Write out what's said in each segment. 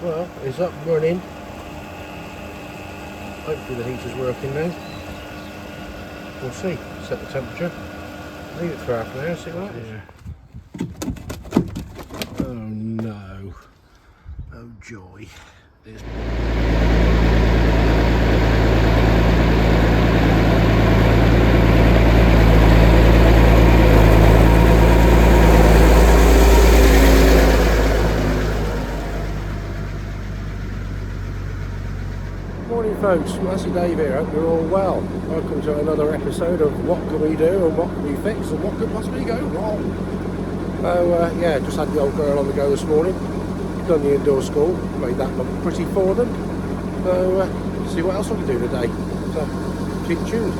Well, it's up and running. Hopefully the heater's working now. We'll see. Set the temperature. Leave it for half an hour, see what happens. Oh no. Oh joy. There's... Morning folks, Massey Dave here, hope you're all well. Welcome to another episode of What Can We Do and What Can We Fix and What Could Possibly Go Wrong. So yeah, just had the old girl on the go this morning, done the indoor school, made that look pretty for them. So see what else I can do today. So keep tuned.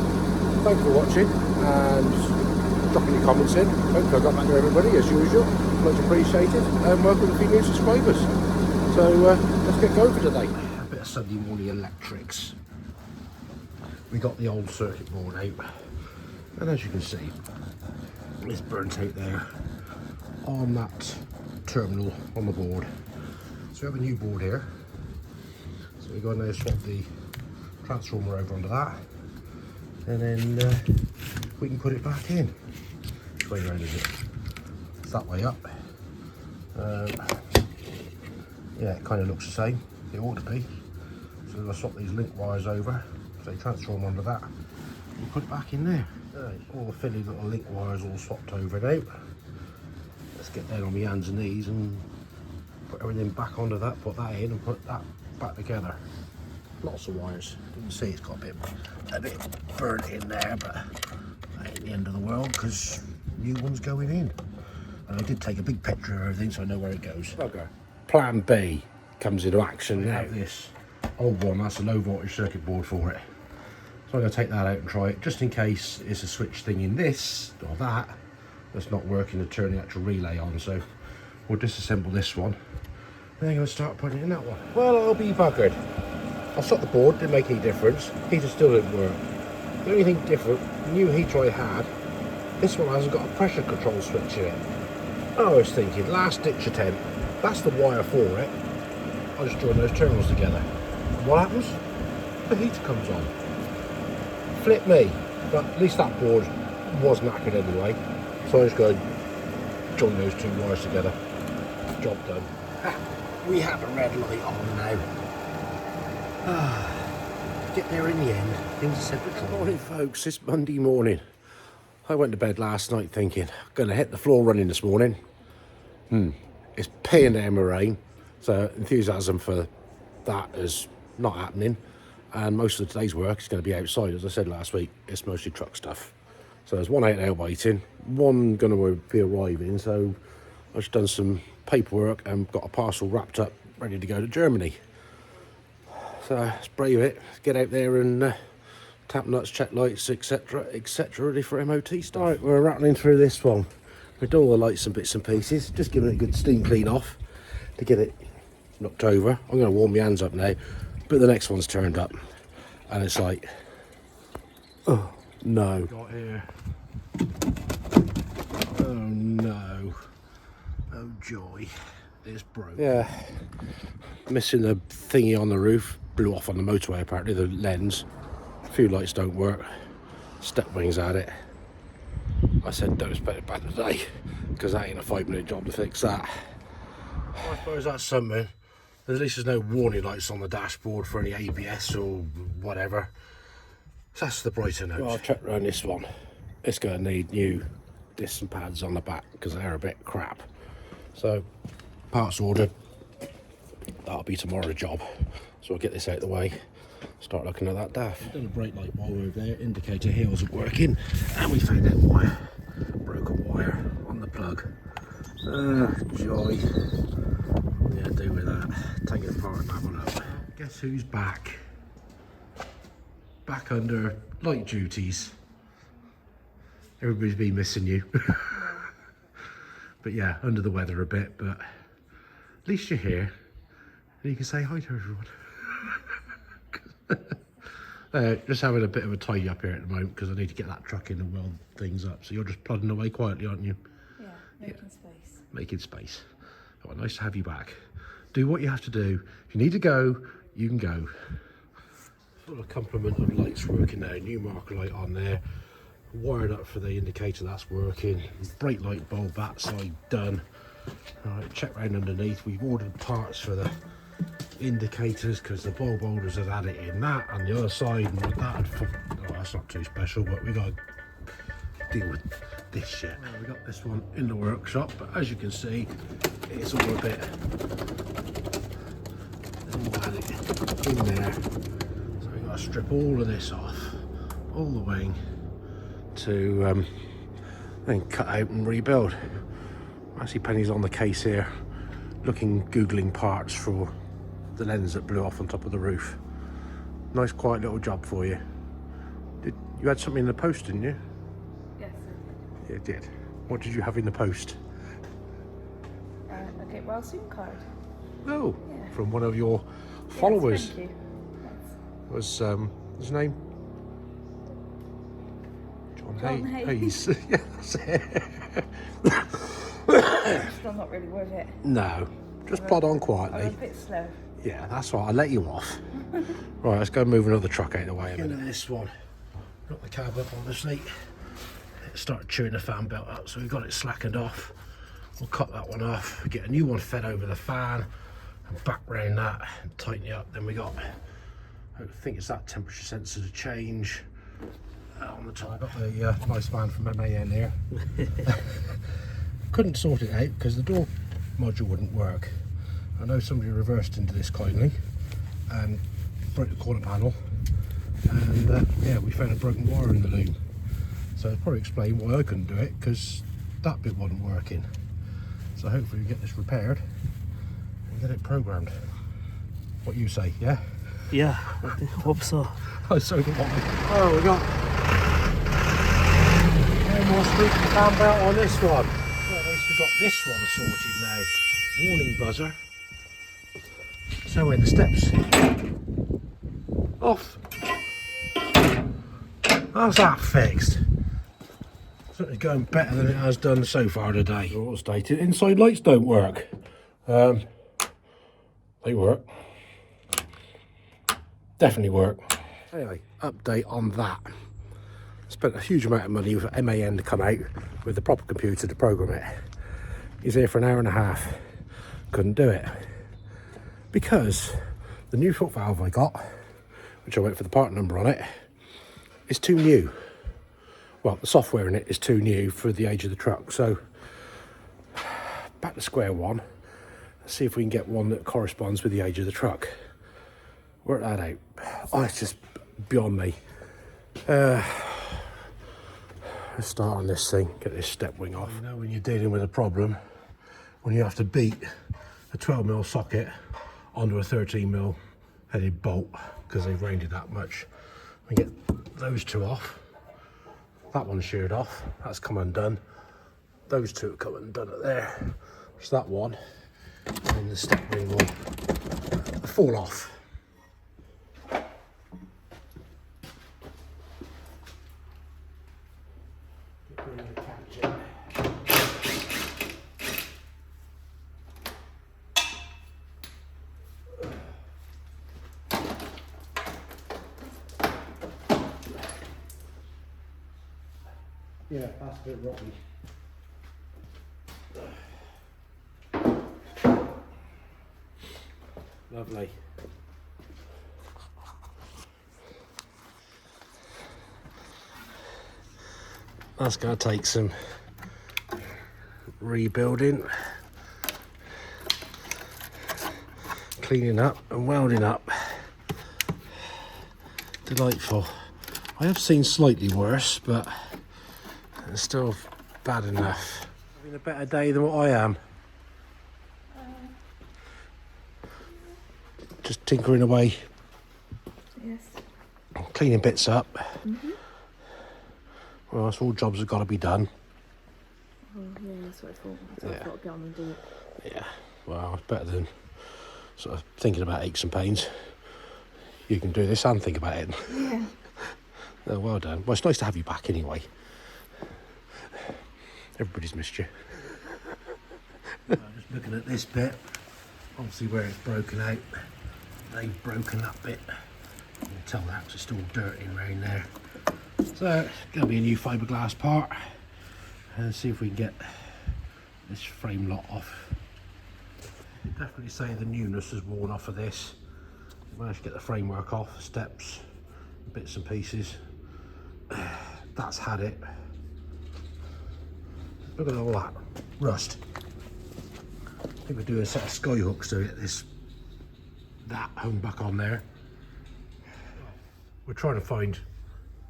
Thanks for watching and dropping your comments in. Hope I got back to everybody as usual, much appreciated, and welcome to a few new subscribers. So let's get going for today. Sunday morning electrics. We got the old circuit board out, and as you can see, it's burnt out there on that terminal on the board. So we have a new board here. So we're going to swap the transformer over onto that, and then we can put it back in. Which way around is it? It's that way up. Yeah, it kind of looks the same. It ought to be. So I'll swap these link wires over, so transform onto that, and put it back in there. All the fiddly little link wires all swapped over now. Let's get down on my hands and knees and put everything back onto that, put that in and put that back together. Lots of wires. You can see it's got a bit burnt in there, but that ain't the end of the world because new one's going in. And I did take a big picture of everything so I know where it goes. Okay. Plan B comes into action now. This old one, that's a low voltage circuit board for it. So I'm going to take that out and try it, just in case it's a switch thing in this or that that's not working to turn the actual relay on. So we'll disassemble this one, and then I'm going to start putting it in that one. Well, I'll be buggered. I shot the board, didn't make any difference. Heater still didn't work. The only thing different, the new heater I had, this one hasn't got a pressure control switch in it. I was thinking, last ditch attempt, that's the wire for it. I'll just join those terminals together. What happens? The heater comes on. Flip me, but at least that board was knackered anyway. So I just go and join those two wires together. Job done. We have a red light on now. Get there in the end. Things are said. Good morning, folks. It's Monday morning. I went to bed last night thinking, I'm going to hit the floor running this morning. It's peeing down with rain, so enthusiasm for that is not happening, and most of today's work is going to be outside. As I said last week, it's mostly truck stuff. So there's one out there waiting, one going to be arriving, so I've just done some paperwork and got a parcel wrapped up ready to go to Germany. So let's brave it, get out there and tap nuts, check lights, etc, ready for MOT stuff. Right, we're rattling through this one. We've done all the lights and bits and pieces, just giving it a good steam clean off to get it knocked over. I'm going to warm my hands up now, but the next one's turned up and it's like, oh no. Got here. Oh no. Oh joy. It's broke. Yeah. Missing the thingy on the roof. Blew off on the motorway apparently, the lens. A few lights don't work. Step wings at it. I said don't expect it back today because that ain't a 5-minute job to fix that. Well, I suppose that's something. At least there's no warning lights on the dashboard for any ABS or whatever. So that's the brighter note. Well, I've checked around this one. It's going to need new discs and pads on the back because they're a bit crap. So parts ordered. That'll be tomorrow's job. So I'll get this out of the way. Start looking at that dash. I've done a brake light while we're there. Indicator here wasn't working, and we found that wire, broken wire on the plug. Joy. Yeah, do with that. Take it apart and have one up. Guess who's back? Back under light duties. Everybody's been missing you. But yeah, under the weather a bit, but at least you're here and you can say hi to everyone. Just having a bit of a tidy up here at the moment because I need to get that truck in and weld things up. So you're just plodding away quietly, aren't you? Yeah, making space. Making space. Oh, nice to have you back. do what you have to do. If you need to go, you can go. Full of complement of lights working there. New marker light on there. Wired up for the indicator, that's working. Brake light bulb that side done. Alright, check round underneath. We've ordered parts for the indicators because the bulb holders had had it in that, and the other side, and that had, oh, that's not too special, but we got to deal with this shit. Well, we got this one in the workshop, but as you can see, it's all a bit, all had it in there. So we got to strip all of this off, all the wing, to then cut out and rebuild. Massey Penny's on the case here, googling parts for the lens that blew off on top of the roof. Nice quiet little job for you. You had something in the post, didn't you? Yes, I did. You did. What did you have in the post? A Get Well Soon card. Oh, yeah. From one of your followers. Yes, thank you. Yes. Was his name? John Hayes. Yeah, that's it. Still not really worth it. No, just plod on quietly. I'm a bit slow. Yeah, that's right. I'll let you off. Right, let's go move another truck out of the way. Into this one. Got the cab up, obviously. It started chewing the fan belt up, so we've got it slackened off. We'll cut that one off. Get a new one fed over the fan, and back round that, and tighten it up. Then we got, I think it's that temperature sensor to change on the top. I got the nice man from MAN here. Couldn't sort it out because the door module wouldn't work. I know somebody reversed into this kindly and broke the corner panel, and yeah, we found a broken wire in the loom. So it'll probably explain why I couldn't do it, because that bit wasn't working. So hopefully we get this repaired and get it programmed. What you say, yeah? Yeah, I hope so. Oh, so do I. Oh, we got no more squeaky fan belt on this one. Well, at least we've got this one sorted now. Warning buzzer. So when the steps off, how's that fixed? Certainly going better than it has done so far today. All stated, inside lights don't work. They work. Definitely work. Anyway, update on that. Spent a huge amount of money for MAN to come out with the proper computer to program it. He's here for an hour and a half. Couldn't do it. Because the new foot valve I got, which I went for the part number on it, is too new. Well, the software in it is too new for the age of the truck. So back to square one. Let's see if we can get one that corresponds with the age of the truck. Work that out. Oh, it's just beyond me. Let's start on this thing, get this step wing off. You know when you're dealing with a problem, when you have to beat a 12mm socket onto a 13mm headed bolt because they've rained it that much. We get those two off. That one's sheared off, that's come undone. Those two have come undone at there. There's that one, and the step ring will fall off. Yeah, that's a bit rocky. Lovely. That's going to take some rebuilding, cleaning up and welding up. Delightful. I have seen slightly worse, but it's still bad enough. Having a better day than what I am. Just tinkering away. Yes. Cleaning bits up. Well, that's all jobs have got to be done. Oh, yeah, that's what I thought. I thought I'd get on and do it. Yeah, well, it's better than sort of thinking about aches and pains. You can do this and think about it. Yeah. Oh, well done. Well, it's nice to have you back anyway. Everybody's missed you. Just looking at this bit, Obviously where it's broken out, they've broken that bit. You can tell that 'cause it's still dirty around there. So it's going to be a new fiberglass part, and see if we can get this frame lot off. You'd definitely say the newness has worn off of this. Managed to get the framework off, steps, bits and pieces. That's had it. Look at all that rust. I think we're doing a set of sky hooks to get that hung back on there. We're trying to find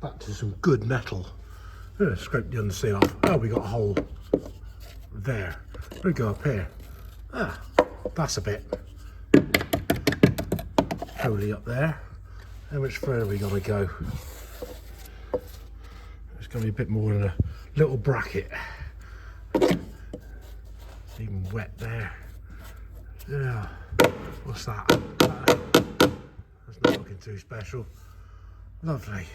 back to some good metal. Scrape the underseal off. Oh, we got a hole there. We go up here. Ah, that's a bit. Holy up there. How much further are we gonna go? It's gonna be a bit more than a little bracket. It's even wet there. Yeah. What's that? That's not looking too special. Lovely.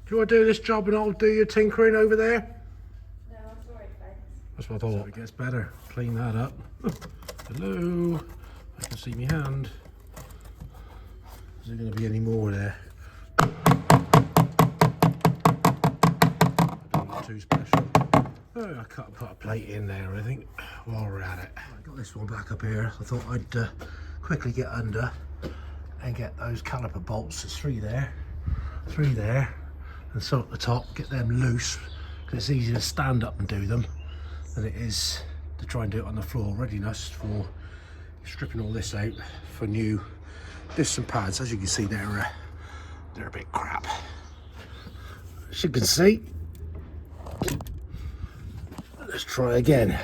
Do you want to do this job and I'll do your tinkering over there? No, that's alright, thanks. That's what I thought. So it gets better. Clean that up. Hello. I can see my hand. Is there going to be any more there? Not too special. Oh, I can't put a plate in there, I think, while we're at it. I got this one back up here. I thought I'd quickly get under and get those caliper bolts. There's three there, and some at the top. Get them loose, because it's easier to stand up and do them than it is to try and do it on the floor. Readiness for stripping all this out for new discs and pads. As you can see, they're a bit crap. As you can see, let's try again.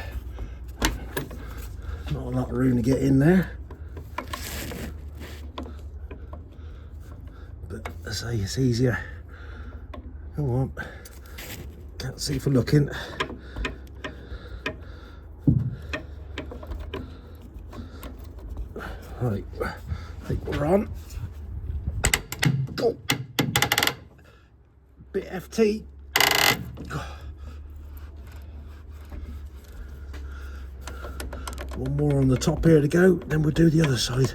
Not a lot of room to get in there, but as I say, it's easier. Come on, can't see for looking. Right, I think we're on. Go. Bit FT. One more on the top here to go, then we'll do the other side. So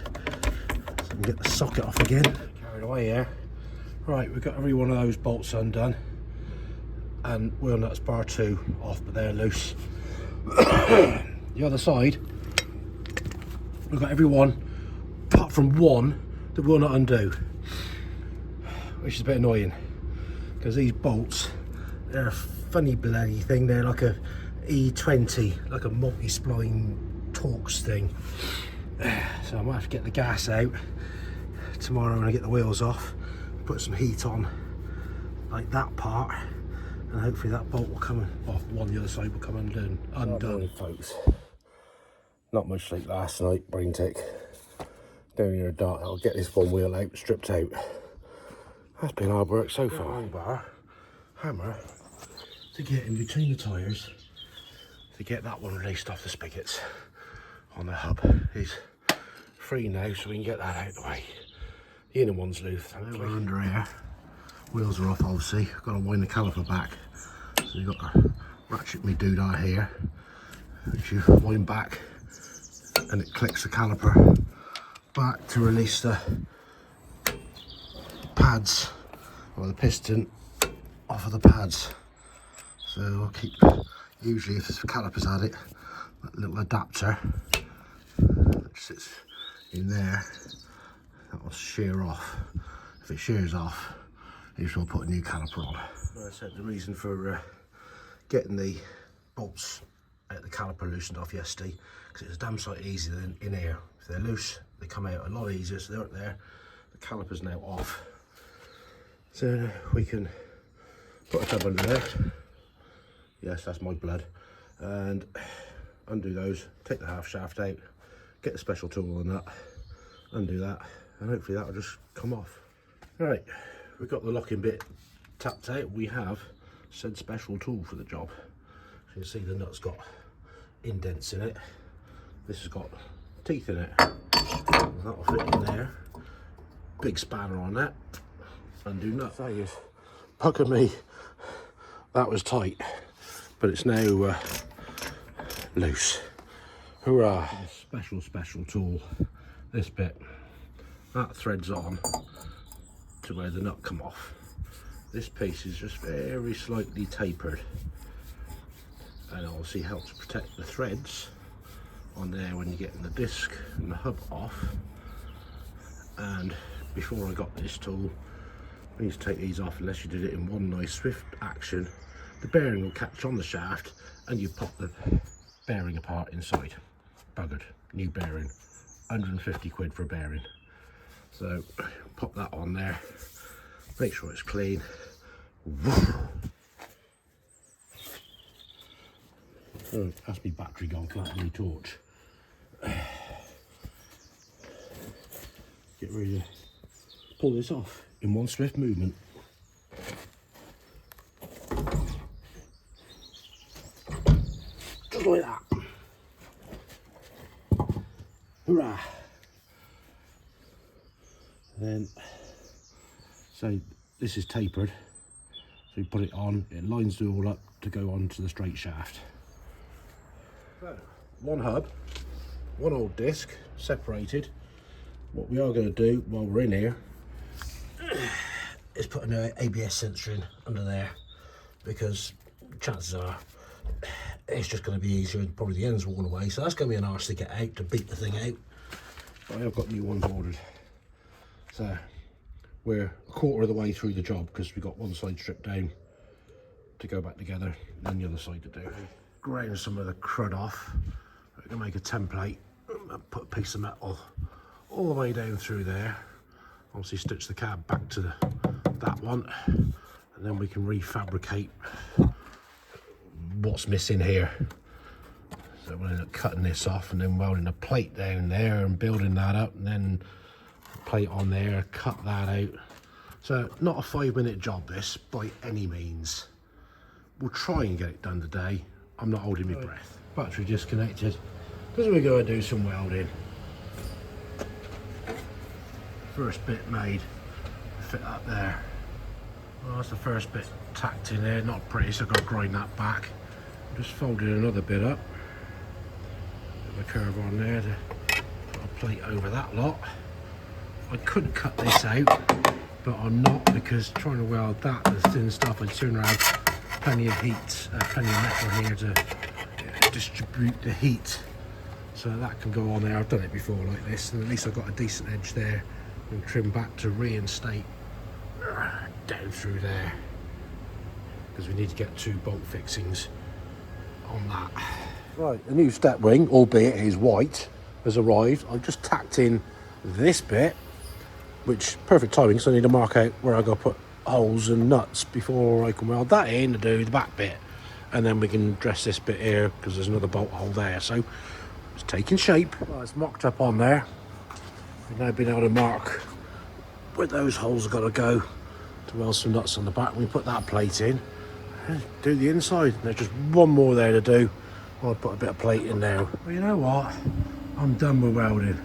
we can get the socket off again. Carried away here. Right, we've got every one of those bolts undone. And wheel nuts bar 2 off, but they're loose. The other side, we've got every one, apart from one, that will not undo. Which is a bit annoying, because these bolts, they're a funny bloody thing. They're like a E20, like a multi-spline Torx thing. So I might have to get the gas out tomorrow when I get the wheels off, put some heat on like that part, and hopefully that bolt will come, well, one the other side will come undone. Morning, folks. Not much sleep last night, brain tick. Down here dark, I'll get this one wheel out, stripped out. That's been hard work so far. Bar, hammer to get in between the tyres to get that one released off the spigots on the hub. Is free now, so we can get that out of the way. The inner one's loose. We're under here. Wheels are off, obviously. I've got to wind the caliper back. So you've got to ratchet me doodah here, which you wind back, and it clicks the caliper back to release the pads, or the piston, off of the pads. So I'll keep, usually if the caliper's had it, that little adapter that sits in there, that will shear off. If it shears off, you should put a new caliper on. Like I said, the reason for getting the bolts at the caliper loosened off yesterday, because it's a damn sight easier than in here. If they're loose, they come out a lot easier, so they're up there. The caliper's now off. So we can put a tub under there. Yes, that's my blood. And undo those, take the half shaft out, get the special tool on that, undo that, and hopefully that'll just come off. Right, we've got the locking bit tapped out. We have said special tool for the job. So you can see the nut's got indents in it. This has got teeth in it. That'll fit in there. Big spanner on that. Undo nut. That is, pucker me, that was tight, but it's now loose. Hurrah! Special tool. This bit. That threads on to where the nut come off. This piece is just very slightly tapered, and obviously helps protect the threads on there when you're getting the disc and the hub off. And before I got this tool, I need to take these off. Unless you did it in one nice swift action, the bearing will catch on the shaft and you pop the bearing apart inside. Buggered. New bearing, 150 quid for a bearing. So pop that on there, make sure it's clean. Oh, that's my battery gone, can't have a new torch. Get ready to pull this off in one swift movement. Just like that. Hurrah! And then, so this is tapered, so you put it on, it lines it all up to go onto the straight shaft. So, one hub, one old disc, separated. What we are going to do while we're in here is put an ABS sensor in under there, because chances are it's just going to be easier and probably the end's worn away, so that's going to be an arse to get out, to beat the thing out. But I have got new ones ordered. So we're a quarter of the way through the job, because we've got one side stripped down to go back together, and then the other side to do. Ground some of the crud off. We're going to make a template and put a piece of metal all the way down through there. Obviously stitch the cab back to that one, and then we can refabricate what's missing here. So we'll end up cutting this off and then welding a plate down there and building that up, and then a plate on there, cut that out. So not a 5-minute job this by any means. We'll try and get it done today. I'm not holding my breath. Battery disconnected because we're going to do some welding. First bit made, fit up there. Well, that's the first bit tacked in there, not pretty, so I've got to grind that back. Just folded another bit up. Bit of a curve on there to put a plate over that lot. I could cut this out, but I'm not, because trying to weld that, the thin stuff, I'd sooner have plenty of heat, plenty of metal here to distribute the heat. So that can go on there. I've done it before like this, and at least I've got a decent edge there and trim back to reinstate down through there, because we need to get 2 bolt fixings on that. Right, the new step ring, albeit it is white, has arrived. I've just tacked in this bit, which perfect timing, so I need to mark out where I've got to put holes and nuts before I can weld that in to do the back bit, and then we can dress this bit here because there's another bolt hole there. So it's taking shape. Well, it's mocked up on there. We've now been able to mark where those holes have got to go to weld some nuts on the back. We put that plate in and do the inside. There's just one more there to do. I'll put a bit of plate in there. Well, you know what? I'm done with welding.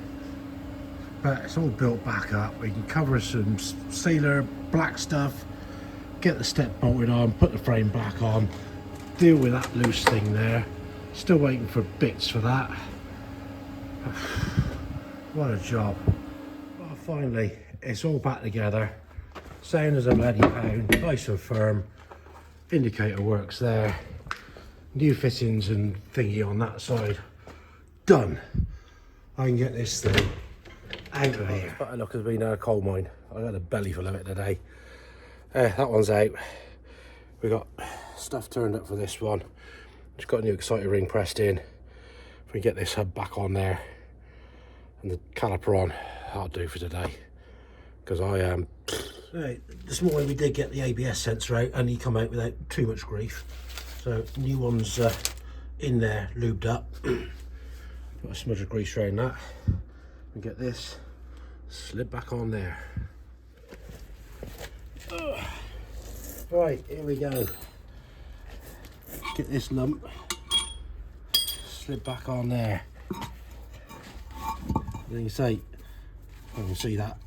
But it's all built back up. We can cover some sealer, black stuff, get the step bolted on, put the frame back on, deal with that loose thing there. Still waiting for bits for that. What a job. Well, finally, it's all back together. Sound as a bloody pound, nice and firm. Indicator works there. New fittings and thingy on that side. Done. I can get this thing out of here. But look, has been a coal mine. I got a belly full of it today. That one's out. We got stuff turned up for this one. Just got a new exciter ring pressed in. If we get this hub back on there and the caliper on, that'll do for today. Because I am. Right, this morning we did get the ABS sensor out, and he come out without too much grief. So new one's in there, lubed up. Put a smudge of grease around that. We get this slid back on there. Right, here we go. Get this lump slid back on there. Then you say, I can see that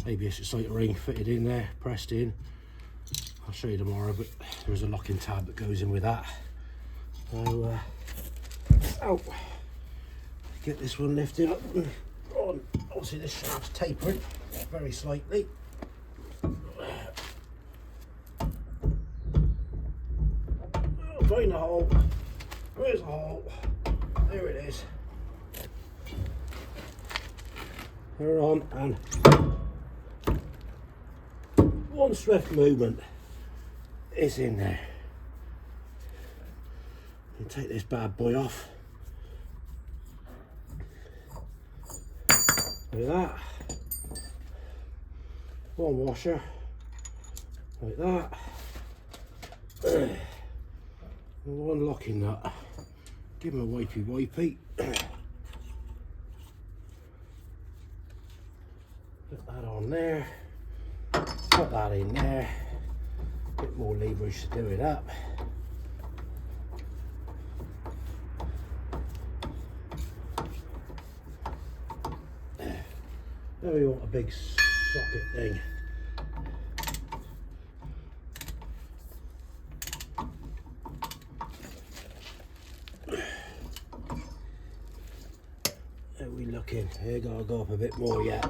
ABS exciter ring fitted in there, pressed in. I'll show you tomorrow, but there's a locking tab that goes in with that. So, get this one lifted up and on. Obviously this shaft's tapering very slightly. Find the hole. Where's the hole? There it is. We're on, and one swift movement is in there. And take this bad boy off. Like that. One washer. Like that. And one locking nut. Give him a wipey. Put that on there. Put that in there. Bit more leverage to do it up. Now we want a big socket thing. How are we looking? Here, gotta go up a bit more yet.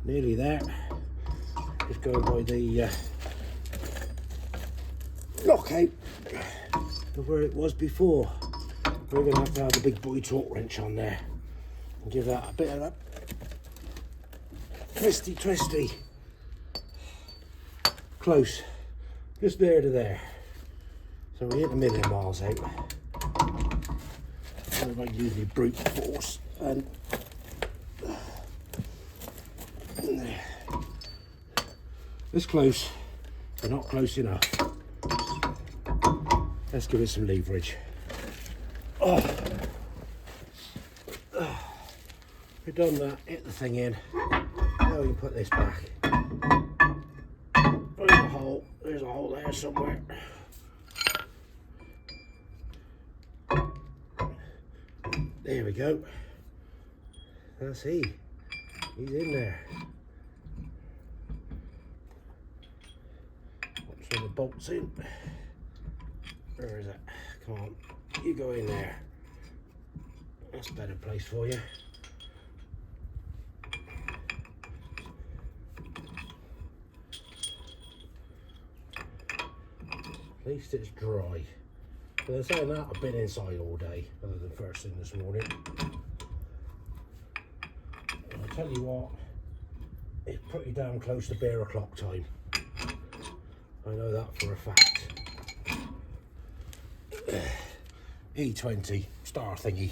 Nearly there. Just going by the lockout of where it was before. We're going to have the big boy torque wrench on there and give that a bit of a twisty. Close, just there to there. So we hit a million miles out. I usually brute force and there. This close, but not close enough. Let's give it some leverage. We've done that, hit the thing in. Now we can put this back. There's a hole. There's a hole there somewhere. There we go. That's he. He's in there. Put some of the bolts in. Where is it? Come on. You go in there. That's a better place for you. At least it's dry. But I'm saying that, I've been inside all day, other than first thing this morning. And I'll tell you what, it's pretty damn close to beer o'clock time. I know that for a fact. E20 star thingy.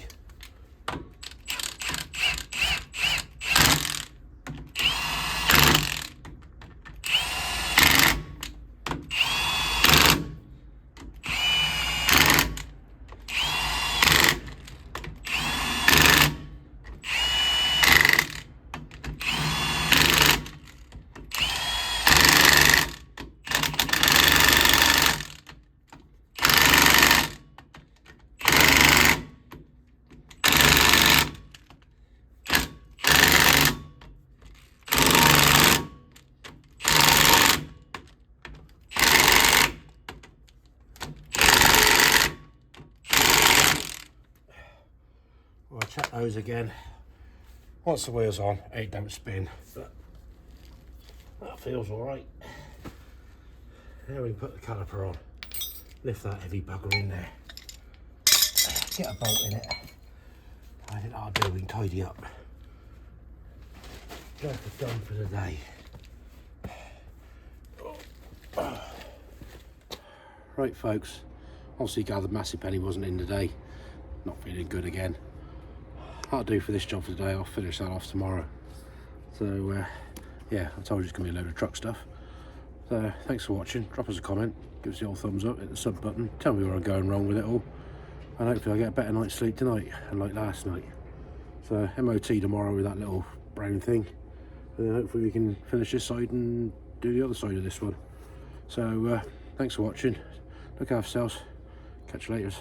I'll check those again. Once the wheel's on, it don't spin, but that feels all right. Now we can put the caliper on. Lift that heavy bugger in there. Get a bolt in it. I think that'll do. We can tidy up. Job done for the day. Right, folks. Obviously, gathered Massey penny wasn't in today. Not feeling good again. That'll do for this job for today. I'll finish that off tomorrow. So yeah, I told you it's gonna be a load of truck stuff. So thanks for watching. Drop us a comment, give us the old thumbs up, hit the sub button, tell me where I'm going wrong with it all, and hopefully I get a better night's sleep tonight and like last night. So MOT tomorrow with that little brown thing, and then hopefully we can finish this side and do the other side of this one. So thanks for watching. Look after yourselves. Catch you later.